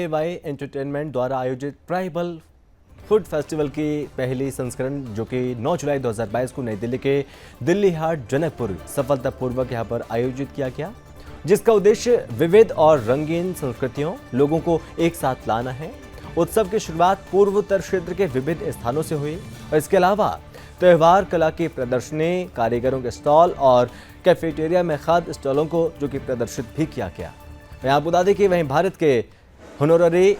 VAY entertainment द्वारा आयोजित tribal food festival की पहली संस्करण जो कि 9 जुलाई 2022 को नई दिल्ली के दिल्ली हाट जनकपुर सफलतापूर्वक यहां पर आयोजित किया गया, जिसका उद्देश्य विविध और रंगीन संस्कृतियों लोगों को एक साथ लाना है। उत्सव की शुरुआत पूर्वोत्तर क्षेत्र के विभिन्न स्थानों से हुई और इसके अलावा त्योहार कला की प्रदर्शनी, कारीगरों के स्टॉल और कैफेटेरिया में खाद्य स्टॉलों को जो कि प्रदर्शित भी किया गया। यहाँ बता दें कि वहीं भारत के honorary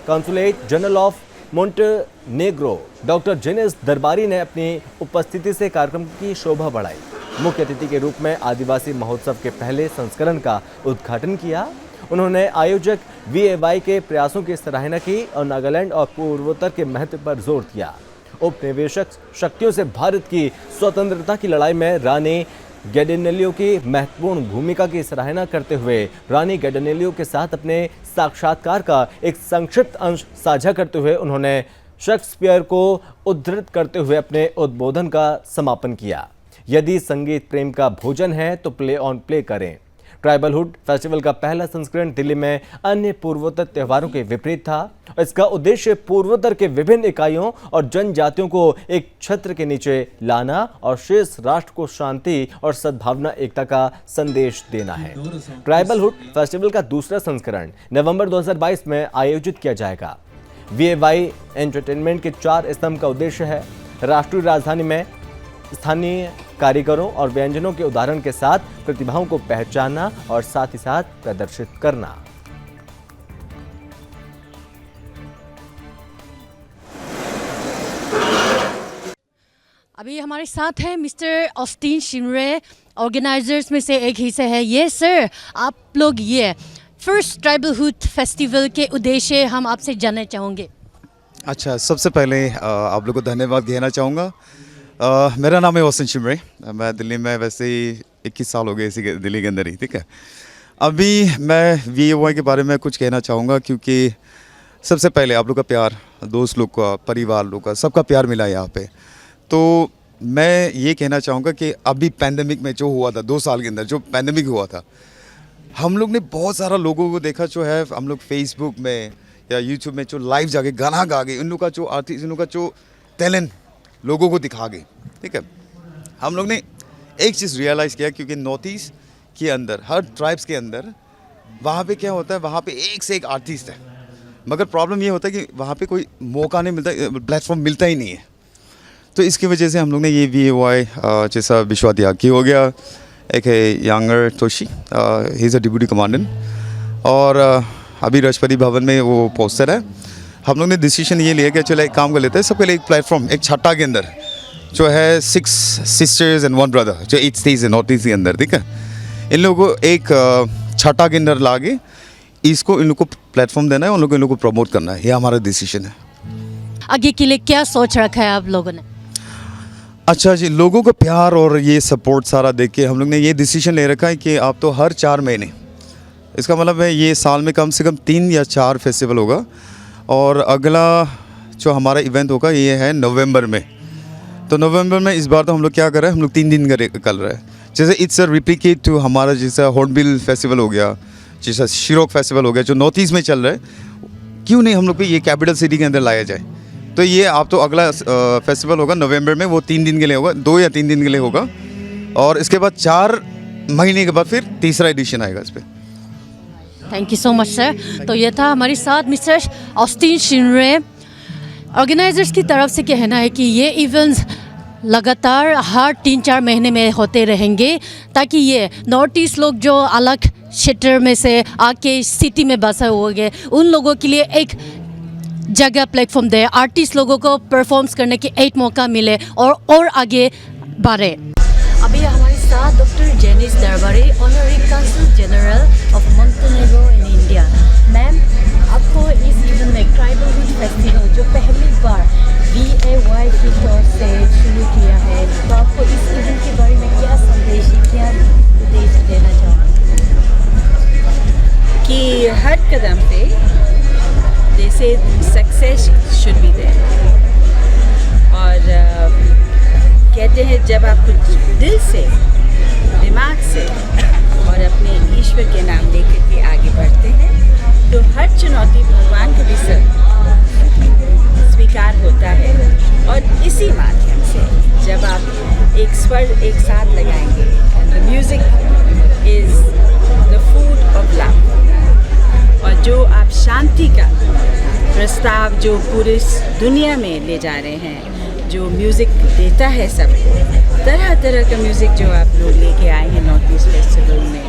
consulate general of Montenegro doctor Janis Darbari ने अपनी उपस्थिति से कार्यक्रम की शोभा बढ़ाई। मुख्य अतिथि के रूप में आदिवासी महोत्सव के पहले संस्करण का उद्घाटन किया। उन्होंने आयोजक VAY के प्रयासों की सराहना की और नागालैंड और पूर्वोत्तर के महत्व पर जोर दिया। उपनिवेशक शक्तियों से भारत की स्वतंत्रता की लड़ाई में रानी गैडिनेलियो की महत्वपूर्ण भूमिका की सराहना करते हुए रानी गैडिनेलियो के साथ अपने साक्षात्कार का एक संक्षिप्त अंश साझा करते हुए उन्होंने शेक्सपियर को उद्धृत करते हुए अपने उद्बोधन का समापन किया। यदि संगीत प्रेम का भोजन है तो प्ले ऑन प्ले करें। ट्राइबलहुड फेस्टिवल का पहला संस्करण दिल्ली में अन्य पूर्वोत्तर त्योहारों के विपरीत था। इसका उद्देश्य पूर्वोत्तर के विभिन्न इकाइयों और जनजातियों को एक छत्र के नीचे लाना और शेष राष्ट्र को शांति और सद्भावना एकता का संदेश देना है। ट्राइबलहुड फेस्टिवल का दूसरा संस्करण नवंबर 2022 में आयोजित किया जाएगा। VAY एंटरटेनमेंट के 4 स्तंभ का उद्देश्य है राष्ट्रीय राजधानी में स्थानीय कारीगरों और व्यंजनों के उदाहरण के साथ प्रतिभाओं को पहचानना और साथ ही साथ प्रदर्शित करना। अभी हमारे साथ है मिस्टर ऑस्टिन शिमरे, ऑर्गेनाइजर्स में से एक हिस्से है। ये सर, आप लोग ये फर्स्ट ट्राइबलहुड फेस्टिवल के उद्देश्य हम आपसे जानना चाहेंगे। अच्छा, सबसे पहले आप लोगों को धन्यवाद कहना चाहूँगा। मेरा नाम है ऑस्टिन शिमरे। मैं दिल्ली में वैसे ही 21 साल हो गए इसी के दिल्ली के अंदर ही, ठीक है। अभी मैं VAY के बारे में कुछ कहना चाहूँगा क्योंकि सबसे पहले आप लोग का प्यार, दोस्त लोग का, परिवार लोग का, सबका प्यार मिला यहाँ पे। तो मैं ये कहना चाहूँगा कि अभी पैंडेमिक में जो हुआ था 2 साल के अंदर जो पैंडेमिक हुआ था, हम लोग ने बहुत सारा लोगों को देखा जो है हम लोग फेसबुक में या यूट्यूब में जो लाइव जाके गाना गा गए, इन लोग का जो आर्टिस्ट, इन लोग का जो टैलेंट लोगों को दिखा गए, ठीक है। हम लोग ने एक चीज़ रियलाइज़ किया क्योंकि नॉर्थ ईस्ट के अंदर हर ट्राइब्स के अंदर वहाँ पे क्या होता है, वहाँ पे एक से एक आर्टिस्ट है, मगर प्रॉब्लम ये होता है कि वहाँ पे कोई मौका नहीं मिलता, प्लेटफॉर्म मिलता ही नहीं है। तो इसकी वजह से हम लोग ने ये VAY जैसा विश्वा त्यागी हो गया, एक है Yanger Toshi, he is a deputy commandant, और अभी राष्ट्रपति भवन में वो पोस्टर है। हम लोग ने डिसीजन ये लिया कि चलो एक काम कर लेते हैं, सबके लिए एक प्लेटफॉर्म, एक छट्टा के अंदर जो है 6 सिस्टर्स एंड 1 ब्रदर जो 8 स्टेट्स है नॉर्थ ईस्ट के अंदर, ठीक है। इन लोगों को एक छट्टा के अंदर ला के इसको इन लोगों को प्लेटफॉर्म देना है, उन लोगों को इन लोगों को प्रमोट करना है, ये हमारा डिसीजन है। आगे के लिए क्या सोच रखा है आप लोगों ने? अच्छा जी, लोगों का प्यार और ये सपोर्ट सारा देख के हम लोग ने ये डिसीजन ले रखा है कि आप तो हर 4 महीने, इसका मतलब है ये साल में कम से कम 3 या 4 फेस्टिवल होगा। और अगला जो हमारा इवेंट होगा ये है नवंबर में। तो नवंबर में इस बार तो हम लोग क्या कर रहे हैं, हम लोग 3 दिन कर रहे हैं। जैसे इट्स अ रिप्लिकेट टू हमारा जैसा हॉर्नबिल फेस्टिवल हो गया, जैसा शिरोक फेस्टिवल हो गया जो नॉर्थ ईस्ट में चल रहा है, क्यों नहीं हम लोग को ये कैपिटल सिटी के अंदर लाया जाए। तो ये आप तो अगला फेस्टिवल होगा नवंबर में, वो 3 दिन के लिए होगा, 2 या 3 दिन के लिए होगा, और इसके बाद 4 महीने के बाद फिर तीसरा एडिशन आएगा इस पर। Thank you so much sir. तो ये था हमारे साथ मिस्टर ऑस्टिन शिमरे। ऑर्गेनाइजर्स की तरफ से कहना है कि ये इवेंट्स लगातार हर 3-4 महीने में होते रहेंगे ताकि ये नॉर्थ ईस्ट लोग जो अलग क्षेत्र में से आके सिटी में बसा हुए हैं उन लोगों के लिए एक जगह प्लेटफॉर्म दे, आर्टिस्ट लोगों को परफॉर्म्स करने की एक मौका मिले और आगे बढ़े। अभी हमारे साथ डॉक्टर जेनिस दरबारी, honorary council general of Montenegro in India. Ma'am, आपको इस इवेंट में ट्राइबलहुड फेस्टिवल जो पहली बार VAY की तौर से शुरू किया है, तो आपको इस इवेंट के बारे में क्या संदेश, क्या उद्देश्य देना चाहोगे? कि हर कदम पे जैसे सक्सेस शुड बी देयर, और कहते हैं जब आप कुछ दिल से, दिमाग से और अपने ईश्वर के नाम लेकर के आगे बढ़ते हैं तो हर चुनौती भगवान को भी स्वीकार होता है। और इसी माध्यम से जब आप एक स्वर एक साथ लगाएंगे, and the music is the food of love, और जो आप शांति का प्रस्ताव जो पूरे दुनिया में ले जा रहे हैं, जो म्यूज़िक देता है सबको, तरह तरह का म्यूज़िक जो आप लोग लेके आए हैं नॉर्थ ईस्ट फेस्टिवल में,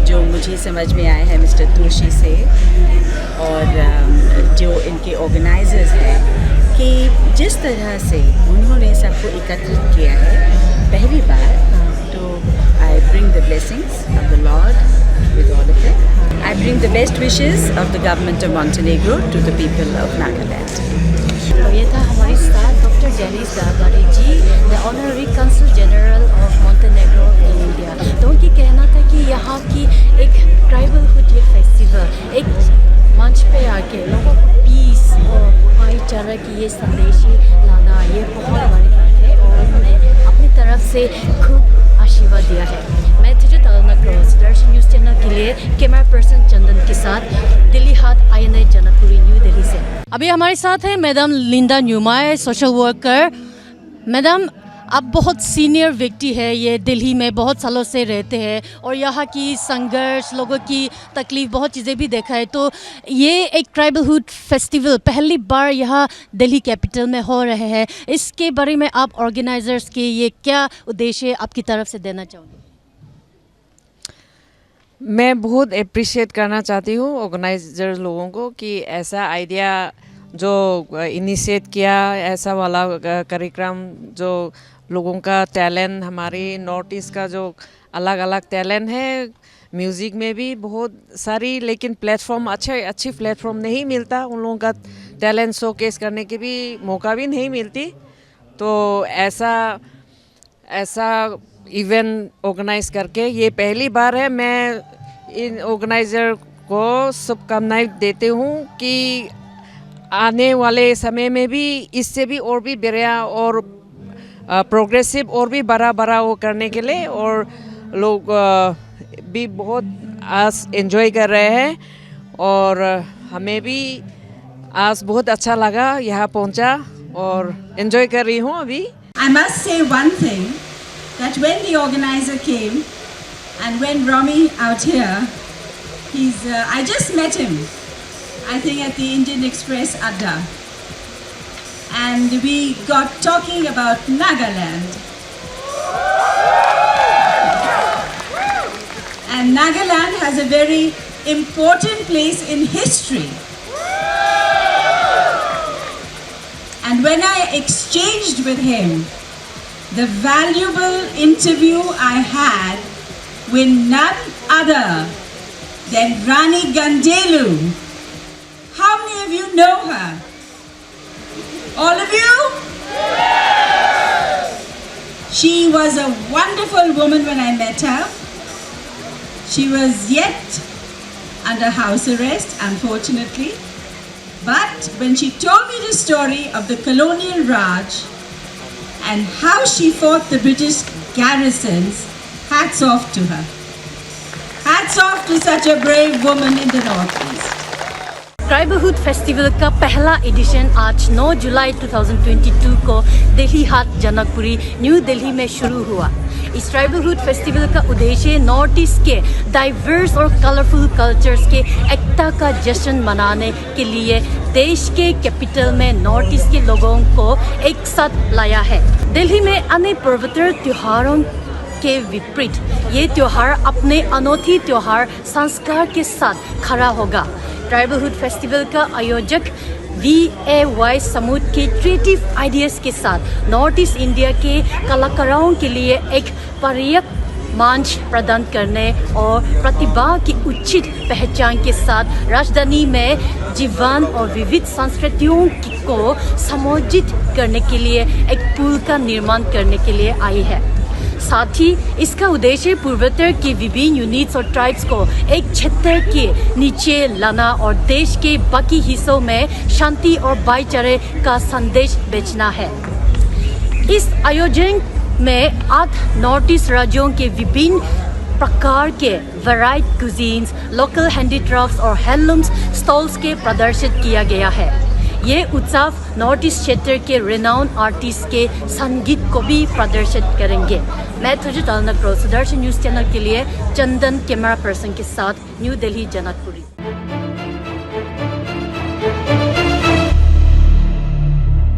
जो मुझे समझ में आया है मिस्टर तुलसी से और जो इनके ऑर्गेनाइजर्स हैं, कि जिस तरह से उन्होंने सबको एकत्रित किया है पहली बार, तो I bring the blessings of the lord with all of it. I bring the best wishes of the government of Montenegro to the people of Nagaland. तो ये था हमारे साथ doctor Janis Gagare ji, the honorary consul general of Montenegro in India. तो उनकी कहना था कि यहाँ की एक ट्राइबलहुड ये फेस्टिवल एक मंच पे आके लोगों को पीस और भाईचारा की ये संदेश लाना, ये बहुत बड़ी बात है और उन्होंने अपनी तरफ से खूब आशीर्वाद दिया है। मैं तुझे दर्शन न्यूज़ चैनल के लिए कैमरा पर्सन चंदन के साथ दिल्ली हाट INI जनकपुरी न्यू दिल्ली से। अभी हमारे साथ है madam Linda Newmai, social worker. Madam, आप बहुत सीनियर व्यक्ति है, ये दिल्ली में बहुत सालों से रहते हैं और यहाँ की संघर्ष, लोगों की तकलीफ, बहुत चीज़ें भी देखा है। तो ये एक ट्राइबलहुड फेस्टिवल पहली बार यहाँ दिल्ली कैपिटल में हो रहे हैं, इसके बारे में आप ऑर्गेनाइजर्स के ये क्या उद्देश्य आपकी तरफ से देना चाहोगे? मैं बहुत अप्रिशिएट करना चाहती हूँ ऑर्गेनाइजर लोगों को कि ऐसा आइडिया जो इनिशिएट किया, ऐसा वाला कार्यक्रम जो लोगों का टैलेंट, हमारी नॉर्थ ईस्ट का जो अलग अलग टैलेंट है, म्यूज़िक में भी बहुत सारी, लेकिन प्लेटफॉर्म अच्छी प्लेटफॉर्म नहीं मिलता, उन लोगों का टैलेंट शोकेस करने की भी मौका भी नहीं मिलती। तो ऐसा इवेंट ऑर्गेनाइज करके ये पहली बार है। मैं इन ऑर्गेनाइज़र को शुभकामनाएं देती हूँ कि आने वाले समय में भी इससे भी और भी बढ़िया और प्रोग्रेसिव और भी बड़ा वो करने के लिए, और लोग भी बहुत आज एंजॉय कर रहे हैं और हमें भी आज बहुत अच्छा लगा यहाँ पहुँचा और एंजॉय कर रही हूँ अभी। I must say one thing, that when the organizer came and when Rami out here, I just met him, I think at the Indian Express Adda, and we got talking about Nagaland. And Nagaland has a very important place in history. And when I exchanged with him, the valuable interview I had with none other than Rani Gandelu. How many of you know her? All of you? She was a wonderful woman when I met her. She was yet under house arrest, unfortunately. But when she told me the story of the colonial Raj and how she fought the British garrisons, hats off to her. Hats off to such a brave woman in the Northeast. Tribalhood festival का पहला edition आज 9 जुलाई 2022 को Delhi Haat Janakpuri new Delhi में शुरू हुआ। इस tribalhood festival का उद्देश्य नॉर्थ ईस्ट के डाइवर्स और कलरफुल कल्चर्स के एकता का जश्न मनाने के लिए देश के कैपिटल में नॉर्थ ईस्ट के लोगों को एक साथ लाया है। दिल्ली में अन्य पर्वतीय त्योहारों के विपरीत ये त्योहार अपने अनोखी त्योहार संस्कार के साथ खड़ा होगा। ट्राइबलहुड फेस्टिवल का आयोजक VAY समूह के क्रिएटिव आइडियाज़ के साथ नॉर्थ ईस्ट इंडिया के कलाकारों के लिए एक पर्याप्त मंच प्रदान करने और प्रतिभा की उचित पहचान के साथ राजधानी में जीवन और विविध संस्कृतियों को समायोजित करने के लिए एक पुल का निर्माण करने के लिए आई है। साथ ही इसका उद्देश्य पूर्वोत्तर के विभिन्न यूनिट्स और ट्राइब्स को एक छत्र के नीचे लाना और देश के बाकी हिस्सों में शांति और भाईचारे का संदेश भेजना है। इस आयोजन में 8 नॉर्थ ईस्ट राज्यों के विभिन्न प्रकार के वैराइड कुजीन्स, लोकल हैंडीक्राफ्ट्स और हैंडलूम्स स्टॉल्स के प्रदर्शित किया गया है। ये उत्सव नॉर्थ ईस्ट क्षेत्र के रिनाउंड आर्टिस्ट के संगीत को भी प्रदर्शित करेंगे। मैं तुझे सुदर्शन न्यूज़ चैनल के लिए चंदन कैमरा पर्सन के साथ न्यू दिल्ली जनकपुरी।